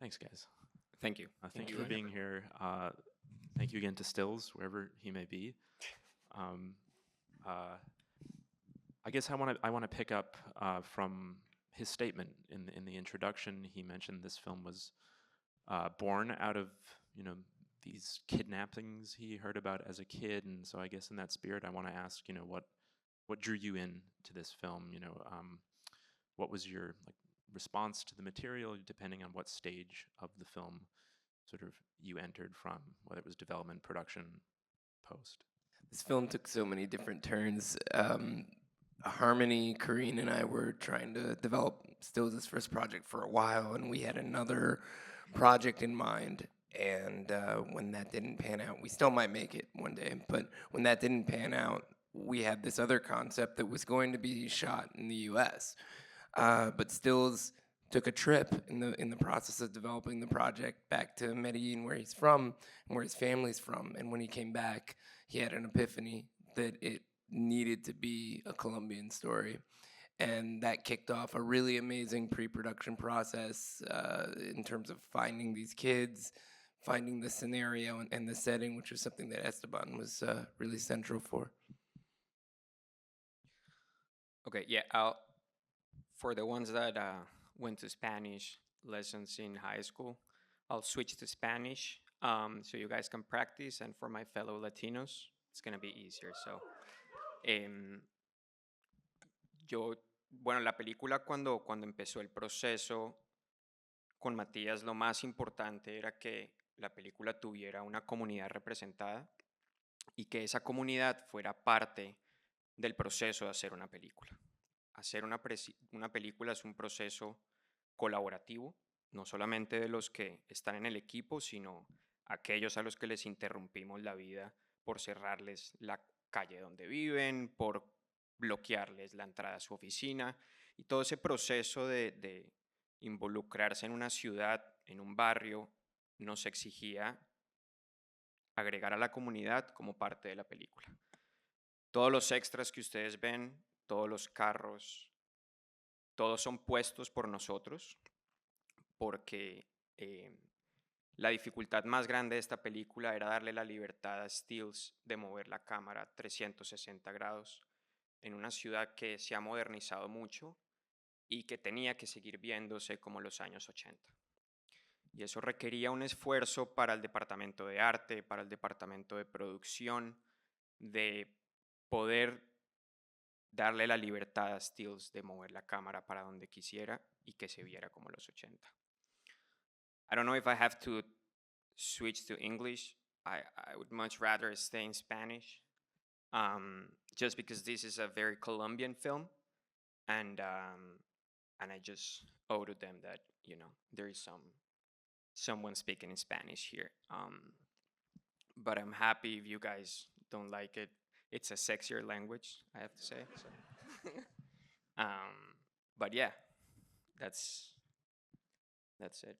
Thanks, guys. Thank you. Thank you for being here. Thank you again to Stillz, wherever he may be. Um, I guess I want to pick up from his statement in the introduction. He mentioned this film was born out of these kidnappings he heard about as a kid, and so I guess in that spirit, I want to ask what drew you in to this film. What was your response to the material, depending on what stage of the film sort of you entered from, whether it was development, production, post. This film took so many different turns. Harmony, Karine, and I were trying to develop Stillz' first project for a while, and we had another project in mind. And when that didn't pan out, we still might make it one day, but when that didn't pan out, we had this other concept that was going to be shot in the U.S. But Stillz took a trip in the process of developing the project back to Medellin, where he's from and where his family's from. And when he came back, he had an epiphany that it needed to be a Colombian story. And that kicked off a really amazing pre-production process in terms of finding these kids, finding the scenario and the setting, which was something that Esteban was really central for. Okay, yeah, for the ones that went to Spanish lessons in high school, I'll switch to Spanish so you guys can practice, and for my fellow Latinos, it's gonna be easier. So, bueno, la película cuando empezó el proceso con Matías, lo más importante era que la película tuviera una comunidad representada y que esa comunidad fuera parte del proceso de hacer una película. Hacer una película es un proceso colaborativo, no solamente de los que están en el equipo, sino aquellos a los que les interrumpimos la vida por cerrarles la calle donde viven, por bloquearles la entrada a su oficina, y todo ese proceso de involucrarse en una ciudad, en un barrio, nos exigía agregar a la comunidad como parte de la película. Todos los extras que ustedes ven, todos los carros, todos son puestos por nosotros, porque la dificultad más grande de esta película era darle la libertad a Stillz de mover la cámara 360 grados en una ciudad que se ha modernizado mucho y que tenía que seguir viéndose como los años 80. Y eso requería un esfuerzo para el departamento de arte, para el departamento de producción, de poder darle la libertad a Stillz de mover la cámara para donde quisiera y que se viera como los 80. I don't know if I have to switch to English. I would much rather stay in Spanish, just because this is a very Colombian film, and I just owe to them that there is someone speaking in Spanish here. But I'm happy if you guys don't like it. It's a sexier language, I have to say. So. But yeah, that's it.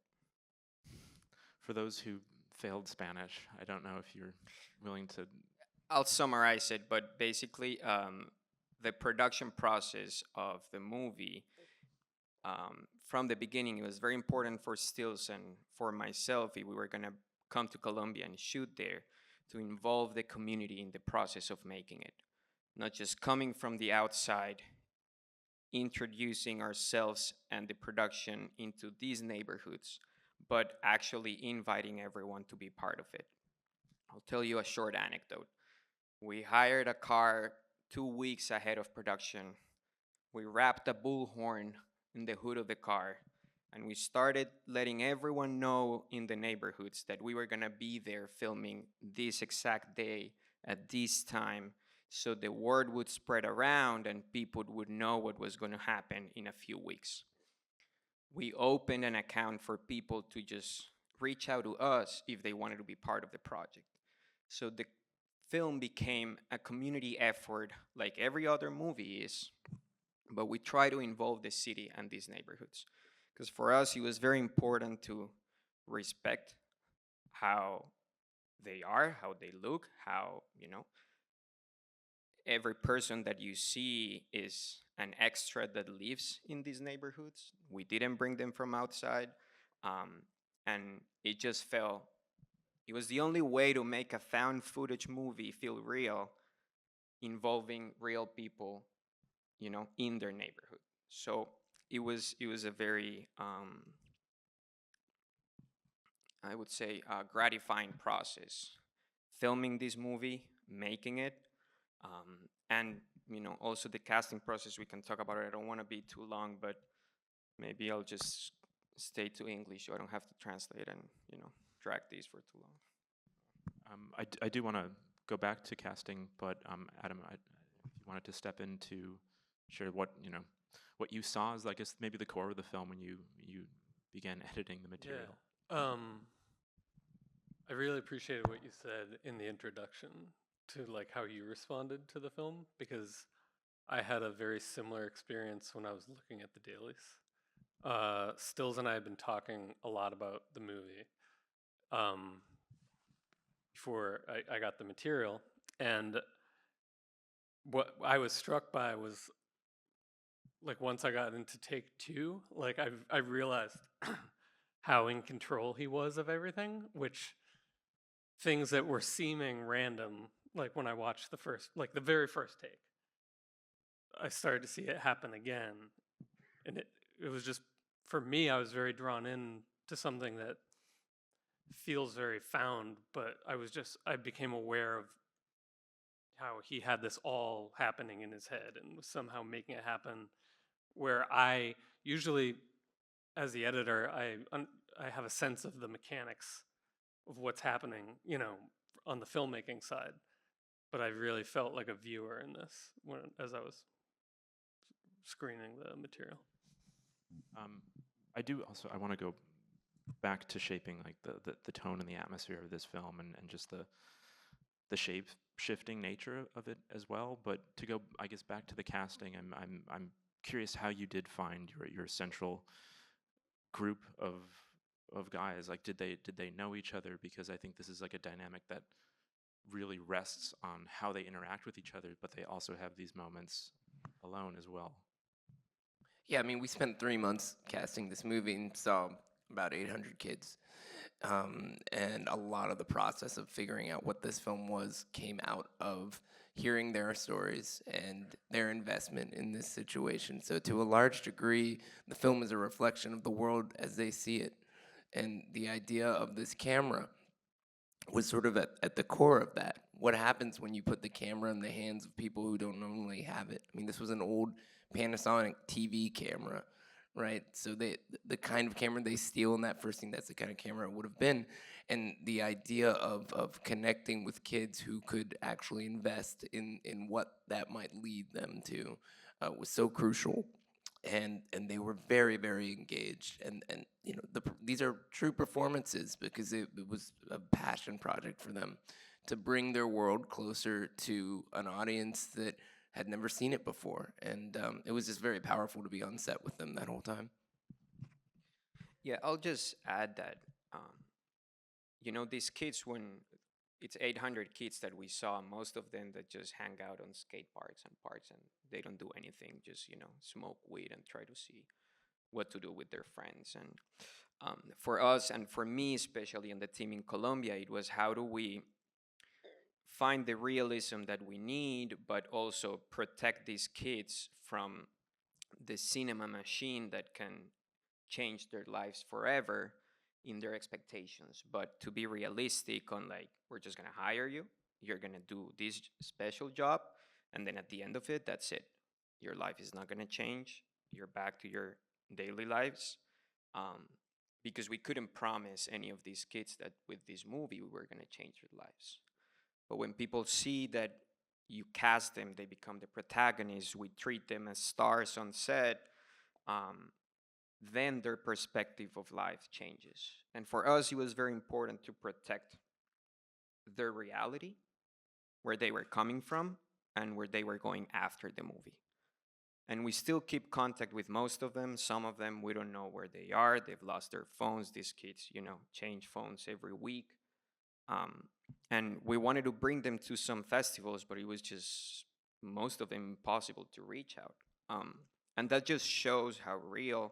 For those who failed Spanish, I don't know if you're willing to... I'll summarize it, but basically the production process of the movie, from the beginning, it was very important for Stillz and for myself, if we were going to come to Colombia and shoot there, to involve the community in the process of making it. Not just coming from the outside, introducing ourselves and the production into these neighborhoods, but actually inviting everyone to be part of it. I'll tell you a short anecdote. We hired a car 2 weeks ahead of production. We wrapped a bullhorn in the hood of the car, and we started letting everyone know in the neighborhoods that we were gonna be there filming this exact day at this time, so the word would spread around and people would know what was gonna happen in a few weeks. We opened an account for people to just reach out to us if they wanted to be part of the project. So the film became a community effort like every other movie is, but we try to involve the city and these neighborhoods. Because for us, it was very important to respect how they are, how they look, how, every person that you see is an extra that lives in these neighborhoods. We didn't bring them from outside. and it just felt it was the only way to make a found footage movie feel real, involving real people, in their neighborhood. So it was a very I would say gratifying process, filming this movie, making it, and also the casting process. We can talk about it. I don't want to be too long, but maybe I'll just stay to English so I don't have to translate and drag these for too long. I do want to go back to casting, but Adam, if you wanted to step in to share what you saw as, I guess, maybe the core of the film when you began editing the material. Yeah. I really appreciated what you said in the introduction to like how you responded to the film, because I had a very similar experience when I was looking at the dailies. Stillz and I had been talking a lot about the movie before I got the material, and what I was struck by was, like, once I got into take 2, like I realized how in control he was of everything, which things that were seeming random, like when I watched the very first take, I started to see it happen again. And it was just, for me, I was very drawn in to something that feels very found, but I became aware of how he had this all happening in his head and was somehow making it happen, where I usually, as the editor, I have a sense of the mechanics of what's happening, on the filmmaking side. But I really felt like a viewer in this as I was screening the material. I want to go back to shaping like the tone and the atmosphere of this film, and just the shape shifting nature of it as well. But to go, I guess, back to the casting, I'm curious how you did find your central group of guys. Like, did they know each other? Because I think this is like a dynamic that really rests on how they interact with each other, but they also have these moments alone as well. Yeah, I mean, we spent 3 months casting this movie and saw about 800 kids. And a lot of the process of figuring out what this film was came out of hearing their stories and their investment in this situation. So to a large degree, the film is a reflection of the world as they see it. And the idea of this camera was sort of at the core of that. What happens when you put the camera in the hands of people who don't normally have it? I mean, this was an old Panasonic TV camera, right? So the kind of camera they steal in that first scene, that's the kind of camera it would have been. And the idea of connecting with kids who could actually invest in what that might lead them to was so crucial. And they were very, very engaged. And these are true performances because it was a passion project for them to bring their world closer to an audience that had never seen it before. And it was just very powerful to be on set with them that whole time. Yeah, I'll just add that, these kids, when it's 800 kids that we saw, most of them that just hang out on skate parks and they don't do anything, just, smoke weed and try to see what to do with their friends. And for us, and for me especially, and the team in Colombia, it was how do we find the realism that we need, but also protect these kids from the cinema machine that can change their lives forever in their expectations. But to be realistic on, like, we're just gonna hire you, you're gonna do this special job, and then at the end of it, that's it. Your life is not gonna change. You're back to your daily lives. Because we couldn't promise any of these kids that with this movie we were gonna change their lives. But when people see that you cast them, they become the protagonists, we treat them as stars on set, then their perspective of life changes. And for us, it was very important to protect their reality, where they were coming from, and where they were going after the movie. And we still keep contact with most of them. Some of them, we don't know where they are. They've lost their phones. These kids, change phones every week. And we wanted to bring them to some festivals, but it was just, most of them, impossible to reach out. And that just shows how real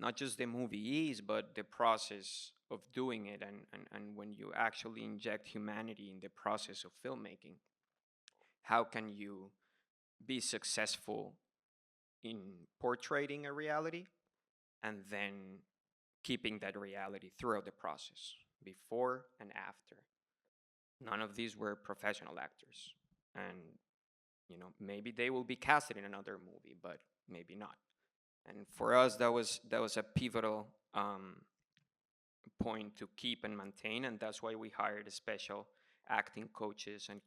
not just the movie is, but the process of doing it, and when you actually inject humanity in the process of filmmaking, how can you be successful in portraying a reality and then keeping that reality throughout the process, before and after. None of these were professional actors, and maybe they will be casted in another movie, but maybe not. And for us, that was a pivotal point to keep and maintain, and that's why we hired special acting coaches and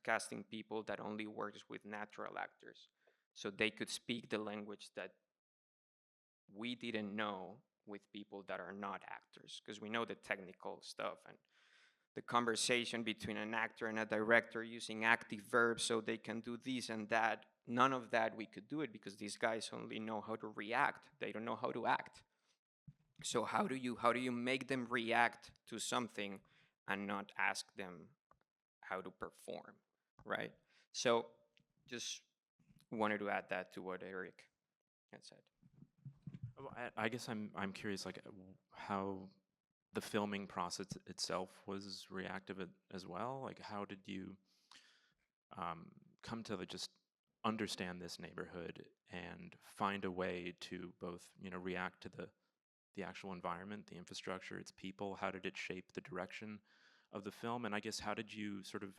casting people that only works with natural actors, so they could speak the language that we didn't know with people that are not actors, because we know the technical stuff and the conversation between an actor and a director using active verbs so they can do this and that. None of that we could do it because these guys only know how to react. They don't know how to act. So how do you make them react to something and not ask them how to perform, right? So just wanted to add that to what Eric had said. Well, I guess I'm curious, like how the filming process itself was reactive as well. Like, how did you come to just understand this neighborhood and find a way to both, react to the actual environment, the infrastructure, its people? How did it shape the direction of the film? And I guess how did you sort of,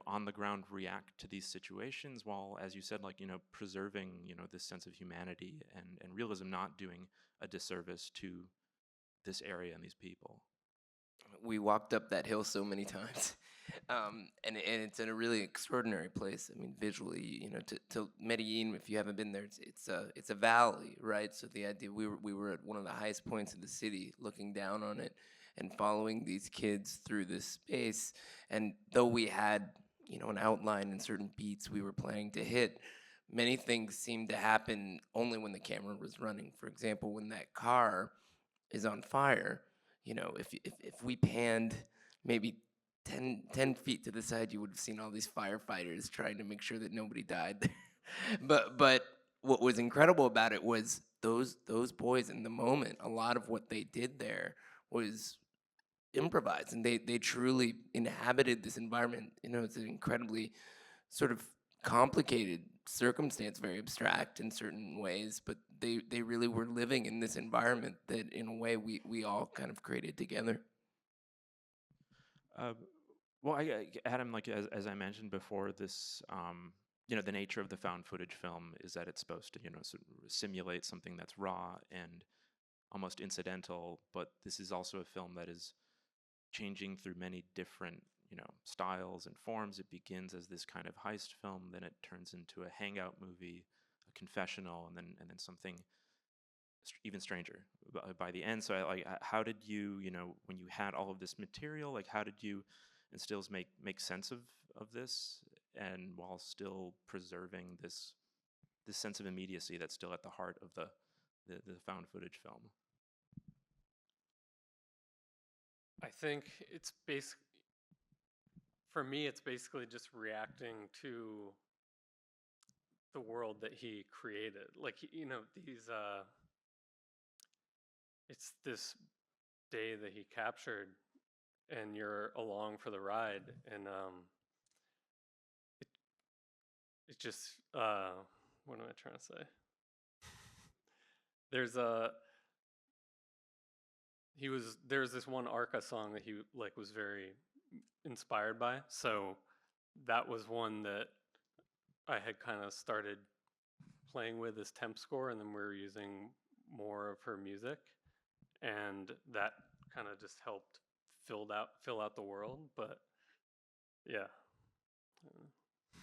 on the ground react to these situations while, as you said, like, preserving, this sense of humanity and realism, not doing a disservice to this area and these people? We walked up that hill so many times, and it's in a really extraordinary place. I mean, visually, to Medellin, if you haven't been there, it's a valley, right? So the idea we were at one of the highest points of the city, looking down on it, and following these kids through this space. And though we had an outline and certain beats we were planning to hit, many things seemed to happen only when the camera was running. For example, when that car is on fire, if we panned maybe 10 feet to the side, you would have seen all these firefighters trying to make sure that nobody died. but what was incredible about it was those boys in the moment, a lot of what they did there was improvised, and they truly inhabited this environment. It's an incredibly sort of complicated circumstance, very abstract in certain ways, but they really were living in this environment that in a way we all kind of created together. Well, Adam, like as I mentioned before, this the nature of the found footage film is that it's supposed to sort of simulate something that's raw and almost incidental, but this is also a film that is changing through many different styles and forms. It begins as this kind of heist film, then it turns into a hangout movie, a confessional, and then something even stranger by the end. So how did you, when you had all of this material, like how did you and Stillz make sense of this, and while still preserving this sense of immediacy that's still at the heart of the found footage film? I think for me, it's basically just reacting to the world that he created. Like, it's this day that he captured, and you're along for the ride, and it just, what am I trying to say? There's this one Arca song that he was very inspired by. So that was one that I had kind of started playing with as temp score, and then we were using more of her music, and that kind of just helped fill out the world. But yeah.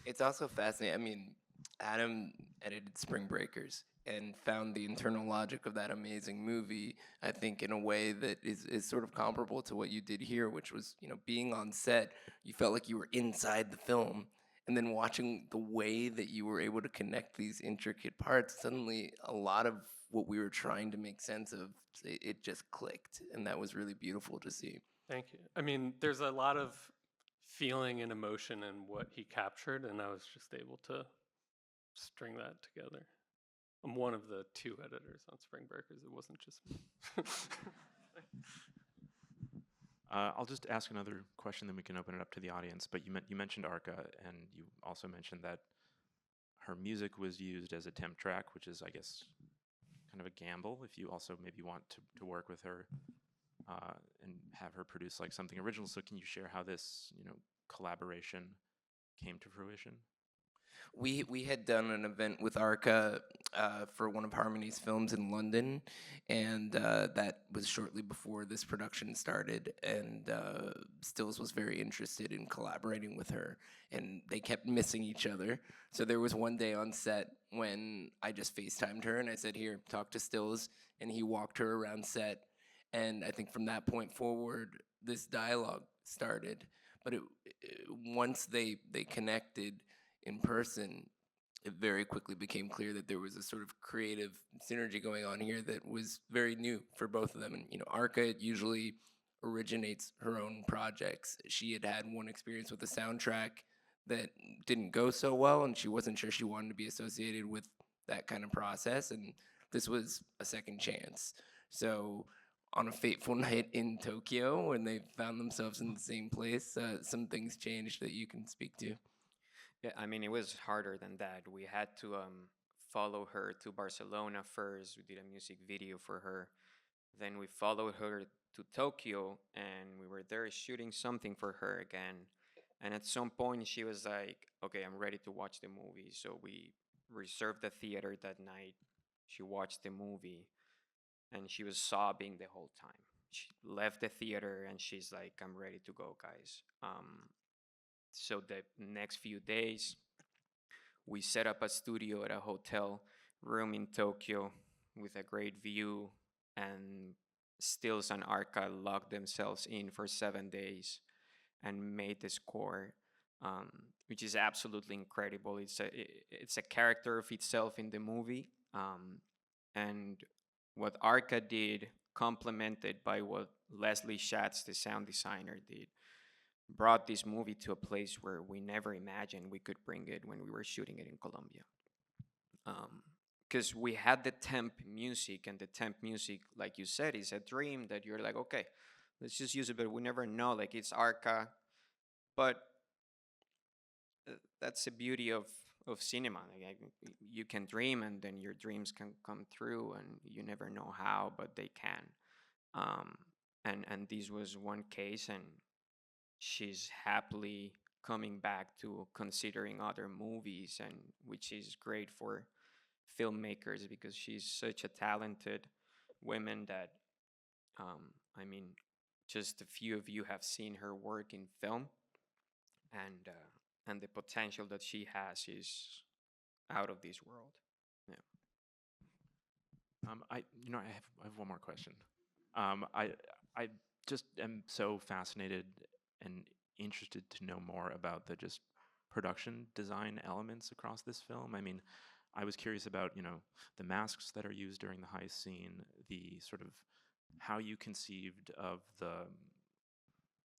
It's also fascinating. I mean, Adam edited Spring Breakers and found the internal logic of that amazing movie, I think, in a way that is sort of comparable to what you did here, which was, being on set, you felt like you were inside the film, and then watching the way that you were able to connect these intricate parts, suddenly a lot of what we were trying to make sense of, it just clicked, and that was really beautiful to see. Thank you. I mean, there's a lot of feeling and emotion in what he captured, and I was just able to string that together. I'm one of the 2 editors on Spring Breakers. It wasn't just me. I'll just ask another question, then we can open it up to the audience. But you mentioned Arca, and you also mentioned that her music was used as a temp track, which is, I guess, kind of a gamble if you also maybe want to work with her and have her produce like something original. So can you share how this, collaboration came to fruition? We had done an event with Arca for one of Harmony's films in London, and that was shortly before this production started. And Stillz was very interested in collaborating with her, and they kept missing each other. So there was one day on set when I just FaceTimed her, and I said, "Here, talk to Stillz," and he walked her around set. And I think from that point forward, this dialogue started. But once they connected in person, it very quickly became clear that there was a sort of creative synergy going on here that was very new for both of them. And Arca usually originates her own projects. She had had one experience with a soundtrack that didn't go so well, and she wasn't sure she wanted to be associated with that kind of process. And this was a second chance. So on a fateful night in Tokyo, when they found themselves in the same place, some things changed that you can speak to. Yeah, I mean, it was harder than that. We had to follow her to Barcelona first. We did a music video for her. Then we followed her to Tokyo, and we were there shooting something for her again. And at some point, she was like, "Okay, I'm ready to watch the movie." So we reserved the theater that night. She watched the movie, and she was sobbing the whole time. She left the theater, and she's like, "I'm ready to go, guys." So the next few days, we set up a studio at a hotel room in Tokyo with a great view, and Stillz and Arca locked themselves in for 7 days and made the score, which is absolutely incredible. It's a character of itself in the movie, and what Arca did, complemented by what Leslie Schatz, the sound designer, did, brought this movie to a place where we never imagined we could bring it when we were shooting it in Colombia. Because we had the temp music, and the temp music, like you said, is a dream that you're like, okay, let's just use it, but we never know, like it's Arca. But that's the beauty of cinema. Like, you can dream, and then your dreams can come through, and you never know how, but they can. And this was one case, and she's happily coming back to considering other movies, and which is great for filmmakers because she's such a talented woman that I mean, just a few of you have seen her work in film, and the potential that she has is out of this world. Yeah. I have one more question. I just am so fascinated and interested to know more about the just production design elements across this film. I mean, I was curious about, the masks that are used during the heist scene, the sort of how you conceived of the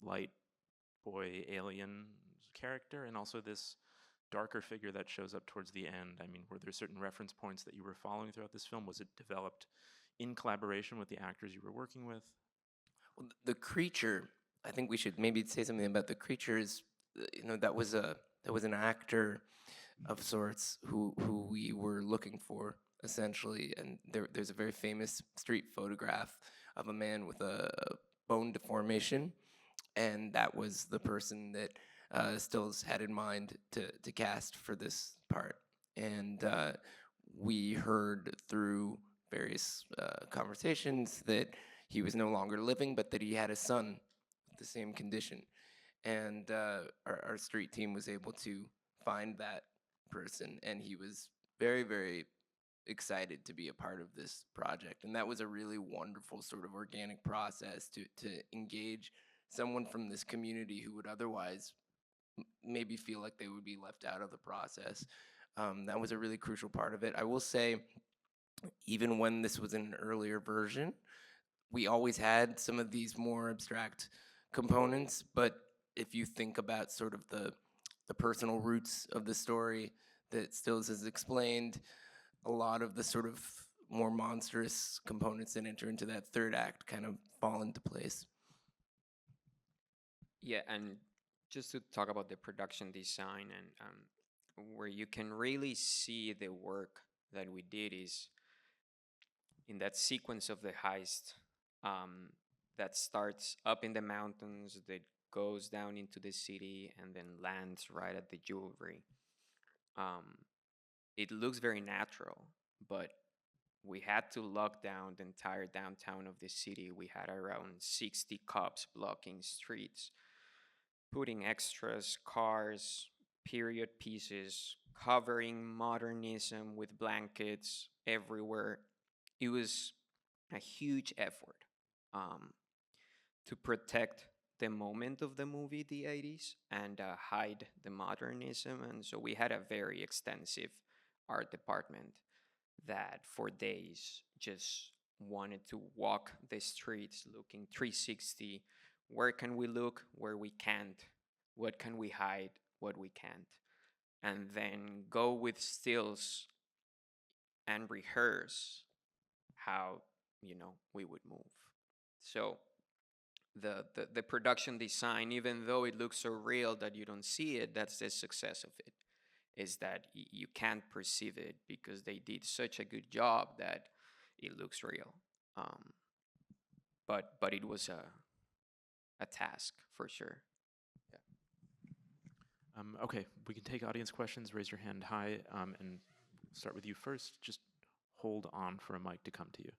light boy alien character, and also this darker figure that shows up towards the end. I mean, were there certain reference points that you were following throughout this film? Was it developed in collaboration with the actors you were working with? Well, the creature, I think we should maybe say something about the creature. Is that was an actor of sorts who we were looking for essentially, and there's a very famous street photograph of a man with a bone deformation, and that was the person that Stillz had in mind to cast for this part. And we heard through various conversations that he was no longer living, but that he had a son with the same condition. And our street team was able to find that person, and he was very, very excited to be a part of this project. And that was a really wonderful sort of organic process to engage someone from this community who would otherwise maybe feel like they would be left out of the process. That was a really crucial part of it. I will say, even when this was an earlier version, we always had some of these more abstract components, but if you think about sort of the personal roots of the story that Stillz has explained, a lot of the sort of more monstrous components that enter into that third act kind of fall into place. Yeah, and just to talk about the production design and where you can really see the work that we did is in that sequence of the heist that starts up in the mountains, that goes down into the city, and then lands right at the jewelry. Um, it looks very natural, but we had to lock down the entire downtown of the city. We had around 60 cops blocking streets, putting extras, cars, period pieces, covering modernism with blankets everywhere. It was a huge effort um, to protect the moment of the movie, the 80s, and hide the modernism. And so we had a very extensive art department that for days just wanted to walk the streets looking 360. Where can we look? Where we can't? What can we hide? What we can't? And then go with stills and rehearse how we would move. So the production design, even though it looks so real that you don't see it, that's the success of it, is that you can't perceive it because they did such a good job that it looks real. Um, but it was a task for sure. Okay, we can take audience questions. Raise your hand high, and start with you first. Just hold on for a mic to come to you.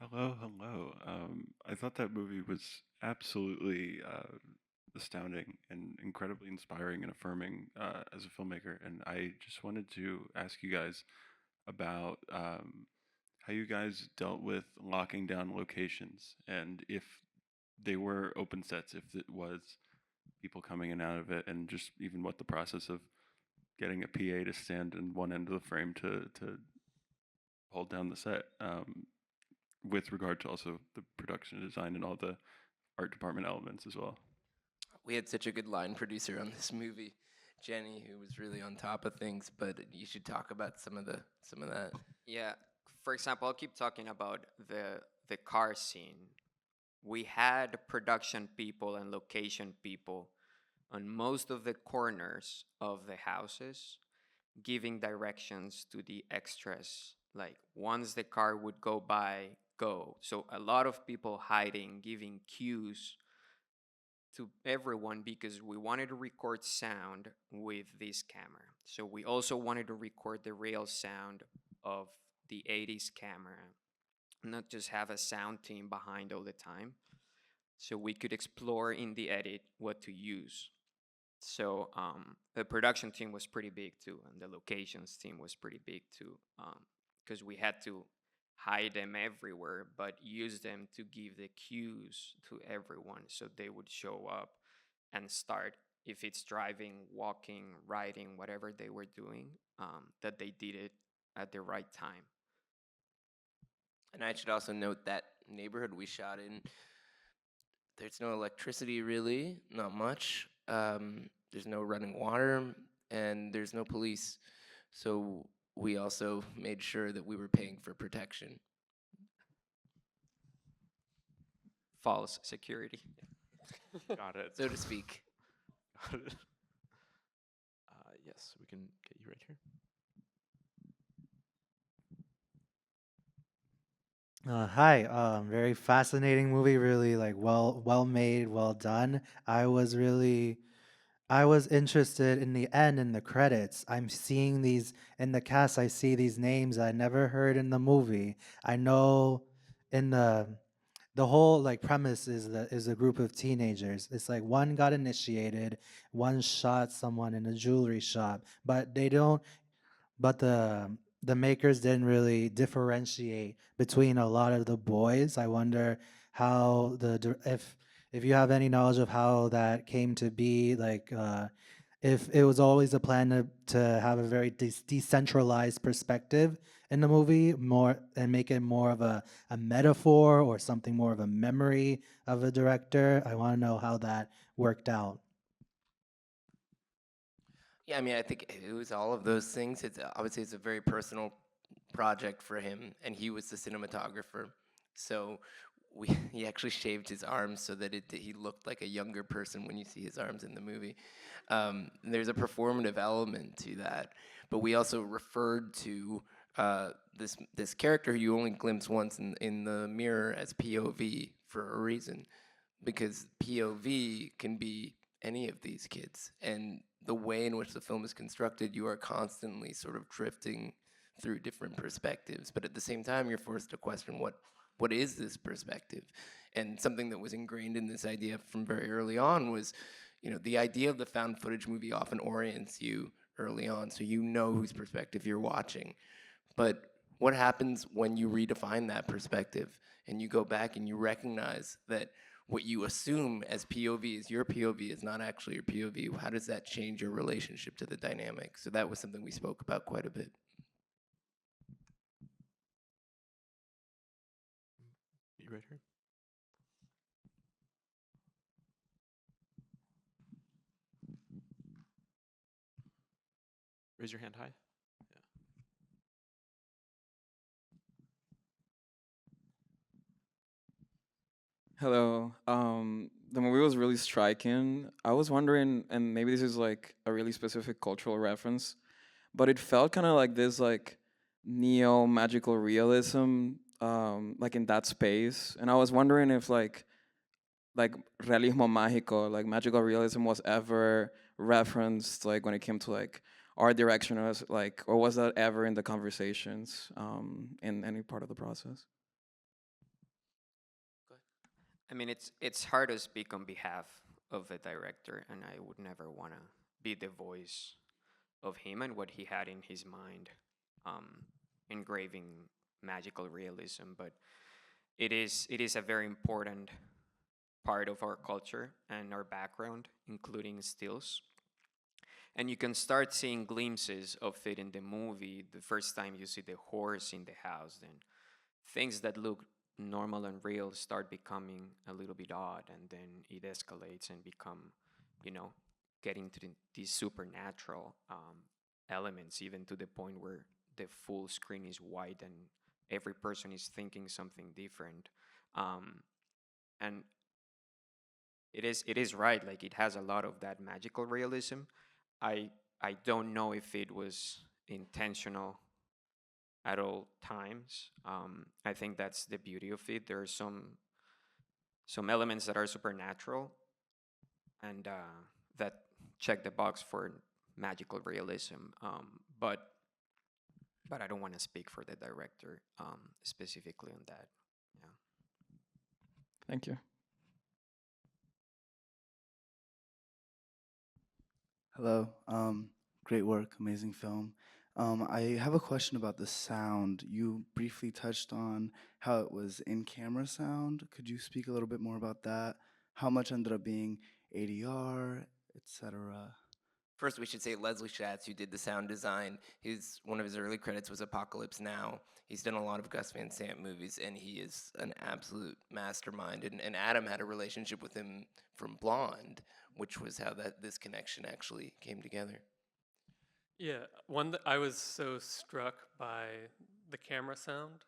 Hello, hello. I thought that movie was absolutely astounding and incredibly inspiring and affirming as a filmmaker. And I just wanted to ask you guys about how you guys dealt with locking down locations and if they were open sets, if it was people coming in and out of it, and just even what the process of getting a PA to stand in one end of the frame to hold down the set. With regard to also the production design and all the art department elements as well. We had such a good line producer on this movie, Jenny, who was really on top of things. But you should talk about some of that. Yeah. For example, I'll keep talking about the car scene. We had production people and location people on most of the corners of the houses giving directions to the extras. Like once the car would go by, go. So a lot of people hiding, giving cues to everyone because we wanted to record sound with this camera. So we also wanted to record the real sound of the 80s camera, not just have a sound team behind all the time. So we could explore in the edit what to use. So the production team was pretty big too, and the locations team was pretty big too, because we had to hide them everywhere, but use them to give the cues to everyone so they would show up and start, if it's driving, walking, riding, whatever they were doing, that they did it at the right time. And I should also note that neighborhood we shot in, there's no electricity really, not much. There's no running water, and there's no police. So we also made sure that we were paying for protection. False security. Got it. So to speak. Got it. Yes, we can get you right here. Hi, very fascinating movie, really like well made, well done. I was interested in the end in the credits. I'm seeing these in the cast. I see these names I never heard in the movie. I know in the whole like premise is a group of teenagers. It's like one got initiated, one shot someone in a jewelry shop, but they don't. But the makers didn't really differentiate between a lot of the boys. I wonder how if you have any knowledge of how that came to be, like if it was always a plan to have a very decentralized perspective in the movie more and make it more of a metaphor or something more of a memory of a director? I want to know how that worked out. Yeah, I mean, I think it was all of those things. I would say it's a very personal project for him, and he was the cinematographer. So he actually shaved his arms so that he looked like a younger person when you see his arms in the movie. There's a performative element to that, but we also referred to this character who you only glimpse once in the mirror as POV for a reason, because POV can be any of these kids, and the way in which the film is constructed, you are constantly sort of drifting through different perspectives, but at the same time, you're forced to question what is this perspective? And something that was ingrained in this idea from very early on was, the idea of the found footage movie often orients you early on, so you know whose perspective you're watching. But what happens when you redefine that perspective and you go back and you recognize that what you assume as POV is your POV is not actually your POV? How does that change your relationship to the dynamic? So that was something we spoke about quite a bit. You right here? Raise your hand high. Hello. The movie was really striking. I was wondering, and maybe this is like a really specific cultural reference, but it felt kind of like this like neo magical realism, like in that space. And I was wondering if like realismo mágico, like magical realism, was ever referenced like when it came to like art direction, or or was that ever in the conversations in any part of the process? I mean, it's hard to speak on behalf of a director, and I would never want to be the voice of him and what he had in his mind, engraving magical realism. But it is a very important part of our culture and our background, including Stillz. And you can start seeing glimpses of it in the movie. The first time you see the horse in the house, then things that look normal and real start becoming a little bit odd, and then it escalates and become, getting to these supernatural elements, even to the point where the full screen is white and every person is thinking something different. And it is right, like it has a lot of that magical realism. I don't know if it was intentional at all times. I think that's the beauty of it. There are some elements that are supernatural, and that check the box for magical realism. But I don't want to speak for the director specifically on that. Yeah. Thank you. Hello. Great work, amazing film. I have a question about the sound. You briefly touched on how it was in-camera sound. Could you speak a little bit more about that? How much ended up being ADR, etc.? First, we should say Leslie Schatz, who did the sound design. One of his early credits was Apocalypse Now. He's done a lot of Gus Van Sant movies, and he is an absolute mastermind. And Adam had a relationship with him from Blonde, which was how this connection actually came together. Yeah, one that I was so struck by the camera sound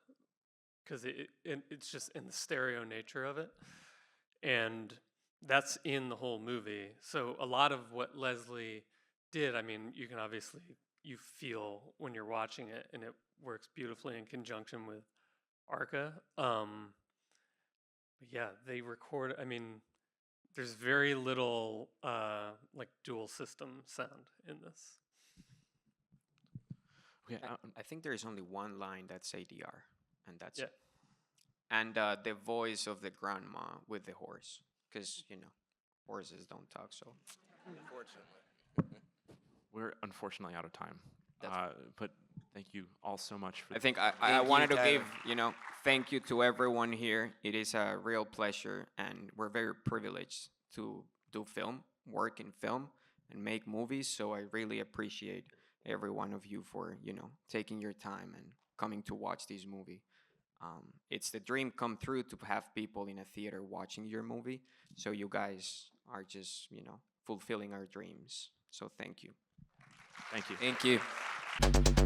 because it's just in the stereo nature of it, and that's in the whole movie. So a lot of what Leslie did, I mean, you can obviously you feel when you're watching it, and it works beautifully in conjunction with Arca. But yeah, they record. I mean, there's very little like dual system sound in this. Okay, I think there's only one line that's ADR, and that's Yeah. it. And the voice of the grandma with the horse, because horses don't talk. So Unfortunately. we're unfortunately out of time. That's But thank you all so much for I think I Thank you, wanted to Tyler. give thank you to everyone here. It is a real pleasure, and we're very privileged to do film, work in film, and make movies. So I really appreciate every one of you for taking your time and coming to watch this movie. It's the dream come true to have people in a theater watching your movie. So you guys are just, fulfilling our dreams. So thank you. Thank you. Thank you.